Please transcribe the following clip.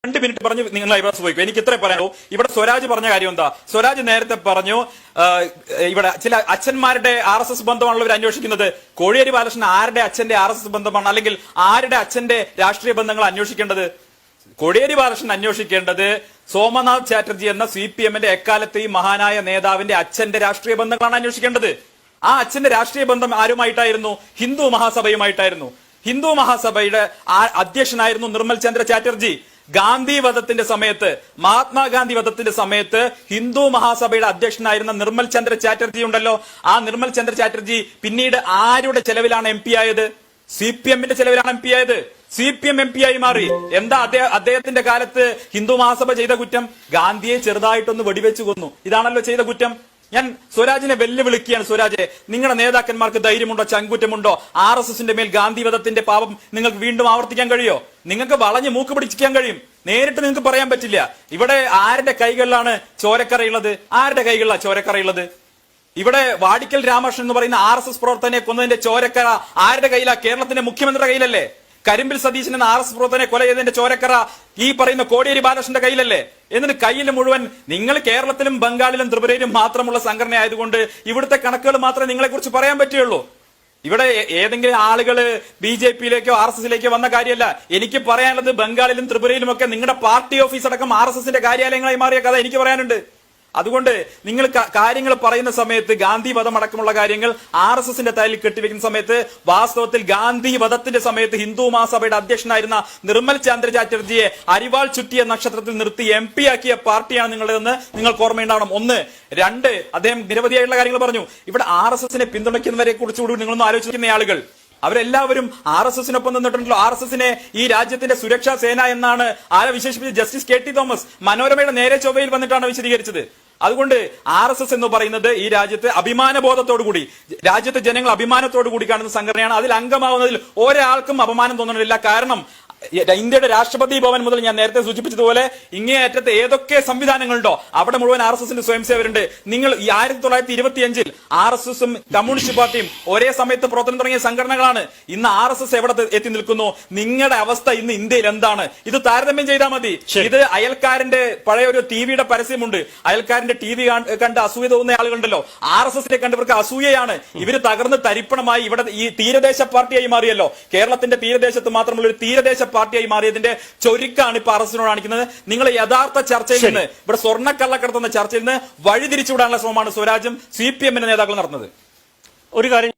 2 minute പറഞ്ഞു നിങ്ങൾ ഐബ്രാസ് പോയിക്കോ. എനിക്ക് ഇത്രേ പറയാനോ. ഇവിടെ സ്വരാജ് പറഞ്ഞ കാര്യം എന്താ? സ്വരാജ് നേരത്തെ പറഞ്ഞു ഇവിടെ ചില അച്ഛന്മാരുടെ RSS ബന്ധമാണുള്ളവർ അന്വേഷിക്കുന്നത്. കോടിയേരി ബാലകൃഷ്ണൻ ആരുടെ അച്ഛന്റെ RSS ബന്ധമാണ്, അല്ലെങ്കിൽ ആരുടെ അച്ഛന്റെ രാഷ്ട്രീയ ബന്ധങ്ങൾ അന്വേഷിക്കേണ്ടത്? കോടിയേരി ബാലകൃഷ്ണൻ അന്വേഷിക്കേണ്ടത് സോമനാഥ് ചാറ്റർജി എന്ന CPM-ന്റെ എക്കാലത്തെയും മഹാനായ നേതാവിന്റെ അച്ഛന്റെ രാഷ്ട്രീയ ബന്ധങ്ങളാണ് അന്വേഷിക്കേണ്ടത്. ആ അച്ഛന്റെ രാഷ്ട്രീയ ബന്ധം ആരുമായിട്ടായിരുന്നു? ഹിന്ദു മഹാസഭയുമായിട്ടായിരുന്നു. ഹിന്ദു മഹാസഭയുടെ അധ്യക്ഷനായിരുന്നു നിർമ്മൽ ചന്ദ്ര ചാറ്റർജി. ഗാന്ധി വധത്തിന്റെ സമയത്ത്, മഹാത്മാഗാന്ധി വധത്തിന്റെ സമയത്ത് ഹിന്ദു മഹാസഭയുടെ അധ്യക്ഷനായിരുന്ന നിർമ്മൽ ചന്ദ്ര ചാറ്റർജി ഉണ്ടല്ലോ, ആ നിർമ്മൽ ചന്ദ്ര ചാറ്റർജി പിന്നീട് ആരുടെ ചെലവിലാണ് MP ആയത്? CPM-ന്റെ ചെലവിലാണ് MP ആയത്. CPM MP ആയി മാറി. എന്താ അദ്ദേഹത്തിന്റെ കാലത്ത് ഹിന്ദു മഹാസഭ ചെയ്ത കുറ്റം? ഗാന്ധിയെ ചെറുതായിട്ടൊന്ന് വെടിവെച്ചു കൊന്നു. ഇതാണല്ലോ ചെയ്ത കുറ്റം. ഞാൻ സ്വരാജിനെ വെല്ലുവിളിക്കുകയാണ്. സ്വരാജെ, നിങ്ങളുടെ നേതാക്കന്മാർക്ക് ധൈര്യമുണ്ടോ, ചങ്കുറ്റമുണ്ടോ? RSS-ന്റെ മേൽ ഗാന്ധി വധത്തിന്റെ പാപം നിങ്ങൾക്ക് വീണ്ടും ആവർത്തിക്കാൻ കഴിയോ? നിങ്ങൾക്ക് വളഞ്ഞ് മൂക്ക് പിടിക്കാൻ കഴിയും. നേരിട്ട് നിങ്ങൾക്ക് പറയാൻ പറ്റില്ല. ഇവിടെ ആരുടെ കൈകളിലാണ് ചോരക്കറയുള്ളത്? ആരുടെ കൈകളിലാണ് ചോരക്കറയുള്ളത്? ഇവിടെ വാടിക്കൽ രാമകൃഷ്ണൻ എന്ന് പറയുന്ന RSS പ്രവർത്തകനെ കൊന്നതിന്റെ ചോരക്കറ ആരുടെ കയ്യിലാ? കേരളത്തിന്റെ മുഖ്യമന്ത്രിയുടെ കയ്യിലല്ലേ? കരിമ്പിൽ സതീശൻ എന്ന RSS പ്രവർത്തകനെ കൊല ചെയ്തതിന്റെ ചോരക്കറ ഈ പറയുന്ന കോടിയേരി ബാലകൃഷ്ണന്റെ കയ്യിലല്ലേ? എന്നിട്ട് കയ്യിൽ മുഴുവൻ നിങ്ങൾ കേരളത്തിലും ബംഗാളിലും ത്രിപുരയിലും മാത്രമുള്ള സംഘടന ആയതുകൊണ്ട് ഇവിടുത്തെ കണക്കുകൾ മാത്രമേ നിങ്ങളെ കുറിച്ച് പറയാൻ പറ്റുള്ളൂ. ഇവിടെ ഏതെങ്കിലും ആളുകൾ BJP-യിലേക്കോ RSS-ലേക്കോ വന്ന കാര്യമല്ല. എനിക്ക് പറയാനുള്ളത് ബംഗാളിലും ത്രിപുരയിലും ഒക്കെ നിങ്ങളുടെ പാർട്ടി ഓഫീസ് അടക്കം RSS-ന്റെ കാര്യാലയങ്ങളായി മാറിയ കഥ എനിക്ക് പറയാനുണ്ട്. അതുകൊണ്ട് നിങ്ങൾ കാര്യങ്ങൾ പറയുന്ന സമയത്ത് ഗാന്ധി വധം അടക്കമുള്ള കാര്യങ്ങൾ RSS-ന്റെ തലയിൽ കെട്ടിവെക്കുന്ന സമയത്ത് വാസ്തവത്തിൽ ഗാന്ധി വധത്തിന്റെ സമയത്ത് ഹിന്ദു മഹാസഭയുടെ അധ്യക്ഷനായിരുന്ന നിർമ്മൽ ചന്ദ്ര ചാറ്റർജിയെ അരിവാൾ ചുറ്റിയ നക്ഷത്രത്തിൽ നിർത്തി MP ആക്കിയ പാർട്ടിയാണ് നിങ്ങളുടേതെന്ന് നിങ്ങൾക്ക് ഓർമ്മയുണ്ടാവണം. 1. 2, അദ്ദേഹം നിരവധിയായിട്ടുള്ള കാര്യങ്ങൾ പറഞ്ഞു. ഇവിടെ RSS-നെ പിന്തുണയ്ക്കുന്നവരെ കുറിച്ചുകൂടി നിങ്ങളൊന്ന് ആലോചിക്കുന്ന ആളുകൾ അവരെല്ലാവരും RSS-നൊപ്പം നിന്നിട്ടുണ്ടല്ലോ. RSS-നെ ഈ രാജ്യത്തിന്റെ സുരക്ഷാ സേന എന്നാണ് ആരെ വിശേഷിപ്പിച്ച് ജസ്റ്റിസ് KT തോമസ് മനോരമയുടെ നേരെ ചൊവ്വയിൽ വന്നിട്ടാണ് വിശദീകരിച്ചത്. അതുകൊണ്ട് RSS എന്ന് പറയുന്നത് ഈ രാജ്യത്ത് അഭിമാനബോധത്തോടുകൂടി, രാജ്യത്തെ ജനങ്ങൾ അഭിമാനത്തോടു കൂടി കാണുന്ന സംഘടനയാണ്. അതിൽ അംഗമാവുന്നതിൽ ഒരാൾക്കും അപമാനം തോന്നുന്നില്ല. കാരണം ഇന്ത്യയുടെ രാഷ്ട്രപതി ഭവൻ മുതൽ ഞാൻ നേരത്തെ സൂചിപ്പിച്ചതുപോലെ ഇങ്ങേയറ്റത്തെ ഏതൊക്കെ സംവിധാനങ്ങളുണ്ടോ അവിടെ മുഴുവൻ RSS-ന്റെ സ്വയംസേവരുണ്ട്. നിങ്ങൾ 1925-ൽ RSS-ഉം കമ്മ്യൂണിസ്റ്റ് പാർട്ടിയും ഒരേ സമയത്ത് പ്രവർത്തനം തുടങ്ങിയ സംഘടനകളാണ്. ഇന്ന് RSS എവിടെ എത്തി നിൽക്കുന്നു? നിങ്ങളുടെ അവസ്ഥ ഇന്ന് ഇന്ത്യയിൽ എന്താണ്? ഇത് താരതമ്യം ചെയ്താൽ മതി. ഇത് അയൽക്കാരന്റെ പഴയ ഒരു TV-യുടെ പരസ്യമുണ്ട്. അയൽക്കാരന്റെ TV കണ്ട് അസൂയ തോന്നുന്ന ആളുകളുണ്ടല്ലോ, RSS-നെ കണ്ടവർക്ക് അസൂയയാണ്. ഇവര് തകർന്ന് തരിപ്പണമായി ഇവിടെ ഈ തീരദേശ പാർട്ടിയായി മാറിയല്ലോ. കേരളത്തിന്റെ തീരദേശത്ത് മാത്രമുള്ള ഒരു തീരദേശ പാർട്ടിയായി മാറിയതിന്റെ ചൊരുക്കാണ് ഇപ്പൊ RSS-നോട് കാണിക്കുന്നത്. നിങ്ങൾ യഥാർത്ഥ ചർച്ചയിൽ നിന്ന്, ഇവിടെ സ്വർണ്ണക്കള്ളക്കടത്തുന്ന ചർച്ചയിൽ നിന്ന് വഴിതിരിച്ചുവിടാനുള്ള ശ്രമമാണ് സ്വരാജും CPM-ന്റെ നേതാക്കൾ നടത്തുന്നത്. ഒരു കാര്യം